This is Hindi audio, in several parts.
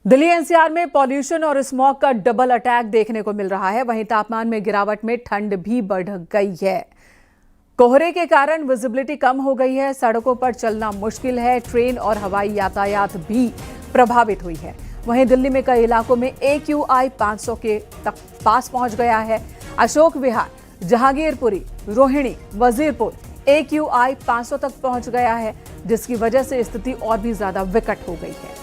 दिल्ली एनसीआर में पॉल्यूशन और स्मॉग का डबल अटैक देखने को मिल रहा है। वहीं तापमान में गिरावट में ठंड भी बढ़ गई है। कोहरे के कारण विजिबिलिटी कम हो गई है, सड़कों पर चलना मुश्किल है, ट्रेन और हवाई यातायात भी प्रभावित हुई है। वहीं दिल्ली में कई इलाकों में AQI 500 के तक पास पहुंच गया है। अशोक विहार, जहांगीरपुरी, रोहिणी, वजीरपुर AQI 500 तक पहुंच गया है, जिसकी वजह से स्थिति और भी ज्यादा विकट हो गई है।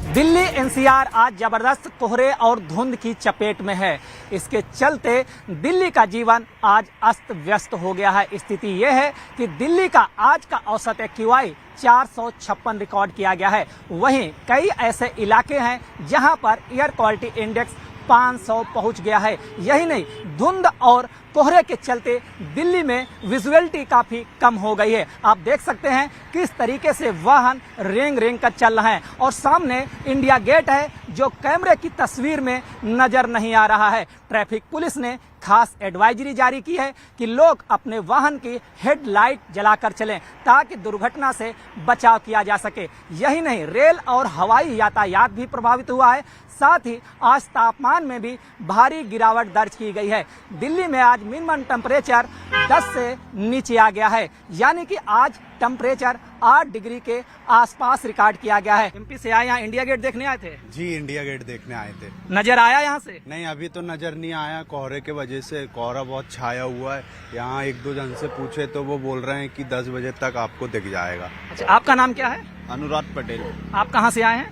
दिल्ली एनसीआर आज जबरदस्त कोहरे और धुंध की चपेट में है। इसके चलते दिल्ली का जीवन आज अस्त व्यस्त हो गया है। स्थिति यह है कि दिल्ली का आज का औसत AQI 456 रिकॉर्ड किया गया है। वहीं कई ऐसे इलाके हैं जहां पर एयर क्वालिटी इंडेक्स 500 पहुंच गया है। यही नहीं, धुंध और कोहरे के चलते दिल्ली में विजुअलिटी काफी कम हो गई है। आप देख सकते हैं किस तरीके से वाहन रेंग रेंग कर चल रहे हैं और सामने इंडिया गेट है जो कैमरे की तस्वीर में नजर नहीं आ रहा है। ट्रैफिक पुलिस ने खास एडवाइजरी जारी की है कि लोग अपने वाहन की हेडलाइट जलाकर चलें ताकि दुर्घटना से बचाव किया जा सके। यही नहीं, रेल और हवाई यातायात भी प्रभावित हुआ है। साथ ही आज तापमान में भी भारी गिरावट दर्ज की गई है। दिल्ली में आज मिनिमम टेम्परेचर 10 से नीचे आ गया है, यानी कि आज टेम्परेचर 8 डिग्री के आसपास रिकॉर्ड किया गया है। MP से आए यहाँ इंडिया गेट देखने आए थे? जी, इंडिया गेट देखने आए थे। नजर आया यहाँ से? नहीं, अभी तो नजर नहीं आया। कोहरे के वजह से कोहरा बहुत छाया हुआ है। यहाँ एक दो जन से पूछे तो वो बोल रहे हैं कि 10 बजे तक आपको दिख जाएगा। अच्छा, आपका नाम क्या है? अनुराग पटेल। आप कहाँ से आए हैं?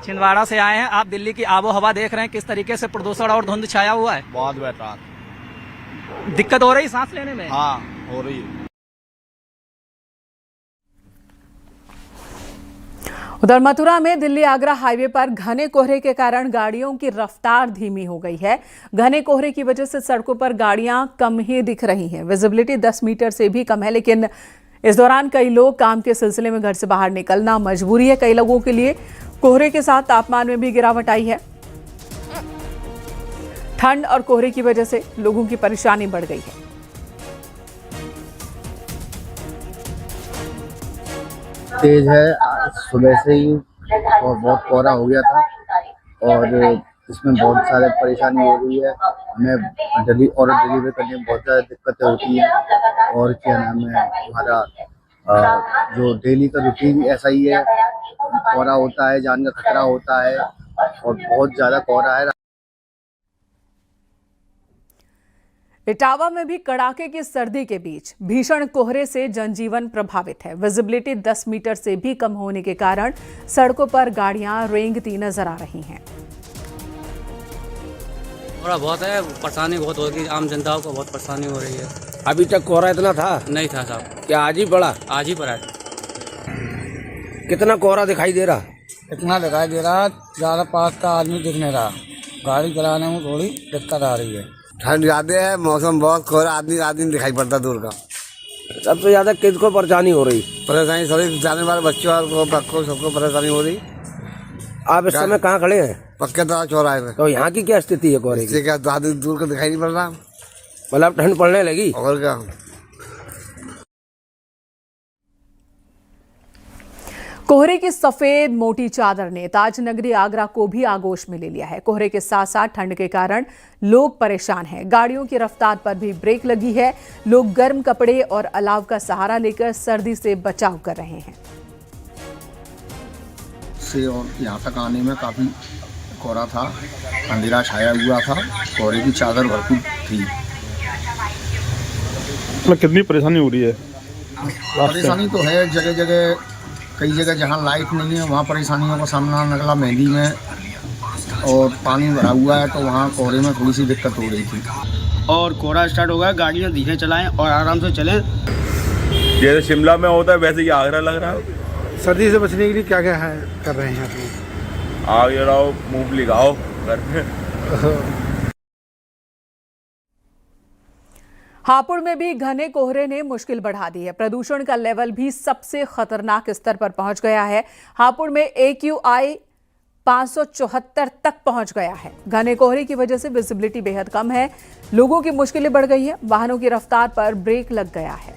छिंदवाड़ा से आए हैं। आप दिल्ली की आबो हवा देख रहे हैं, किस तरीके से प्रदूषण और धुंध छाया हुआ है। बहुत बेकार दिक्कत हो रही सांस लेने में? हाँ, हो रही है। उधर मथुरा में दिल्ली आगरा हाईवे पर घने कोहरे के कारण गाड़ियों की रफ्तार धीमी हो गई है। घने कोहरे की वजह से सड़कों पर गाड़ियां कम ही दिख रही हैं। विजिबिलिटी 10 मीटर से भी कम है, लेकिन इस दौरान कई लोग काम के सिलसिले में घर से बाहर निकलना मजबूरी है कई लोगों के लिए। कोहरे के साथ तापमान में भी गिरावट आई है। ठंड और कोहरे की वजह से लोगों की परेशानी बढ़ गई है। तेज है, सुबह से ही और बहुत कोहरा हो गया था और इसमें बहुत सारे परेशानी हो रही है। हमें डिलीवरी करने में बहुत ज़्यादा दिक्कतें होती हैं। और क्या नाम है, हमारा जो डेली का रूटीन ऐसा ही है। कोहरा होता है, जान का खतरा होता है और बहुत ज़्यादा कोहरा है। इटावा में भी कड़ाके की सर्दी के बीच भीषण कोहरे से जनजीवन प्रभावित है। विजिबिलिटी 10 मीटर से भी कम होने के कारण सड़कों पर गाड़ियां रेंगती नजर आ रही हैं। कोहरा बहुत है, परेशानी बहुत हो रही है, आम जनता को बहुत परेशानी हो रही है। अभी तक कोहरा इतना था? नहीं था साहब। क्या आज ही पड़ा? आज ही पड़ा है। कितना कोहरा दिखाई दे रहा? इतना दिखाई दे रहा, ज़्यादा पास का आदमी दिख नहीं रहा। गाड़ी चलाने में थोड़ी दिक्कत आ रही है। ठंड ज्यादा है, मौसम बहुत कोहरा, आदमी दिखाई पड़ता दूर का। सबसे ज्यादा किसको परेशानी हो रही? परेशानी सभी जाने वाले बच्चों को सबको परेशानी हो रही। आप इस समय कहाँ खड़े हैं? पक्के तरह चौराहे में। तो यहाँ की क्या स्थिति है कोहरे की? क्या ज़्यादा दूर का दिखाई नहीं पड़ रहा। मतलब ठंड पड़ने लगी और क्या। कोहरे की सफेद मोटी चादर ने ताज नगरी आगरा को भी आगोश में ले लिया है। कोहरे के साथ साथ ठंड के कारण लोग परेशान हैं। गाड़ियों की रफ्तार पर भी ब्रेक लगी है। लोग गर्म कपड़े और अलाव का सहारा लेकर सर्दी से बचाव कर रहे हैं। से और यहाँ तक आने में काफ़ी कोहरा था, अंधेरा छाया हुआ था, कोहरे की चादर भरपूर थी। कितनी परेशानी हो रही है? परेशानी तो है जगह जगह, कई जगह जहाँ लाइट नहीं है वहाँ परेशानियों का सामना नगला मेहंदी में और पानी भरा हुआ है, तो वहाँ कोहरे में थोड़ी सी दिक्कत हो रही थी। और कोहरा स्टार्ट हो गया, गाड़ियाँ धीरे चलाएं और आराम से चलें। जैसे शिमला में होता है वैसे ही आगरा लग रहा है। सर्दी से बचने के लिए क्या क्या है कर रहे हैं आप? आग जलाओ, मूंगफली खाओ घर में। हापुड़ में भी घने कोहरे ने मुश्किल बढ़ा दी है। प्रदूषण का लेवल भी सबसे खतरनाक स्तर पर पहुंच गया है। हापुड़ में AQI 574 तक पहुंच गया है। घने कोहरे की वजह से विजिबिलिटी बेहद कम है। लोगों की मुश्किलें बढ़ गई है। वाहनों की रफ्तार पर ब्रेक लग गया है।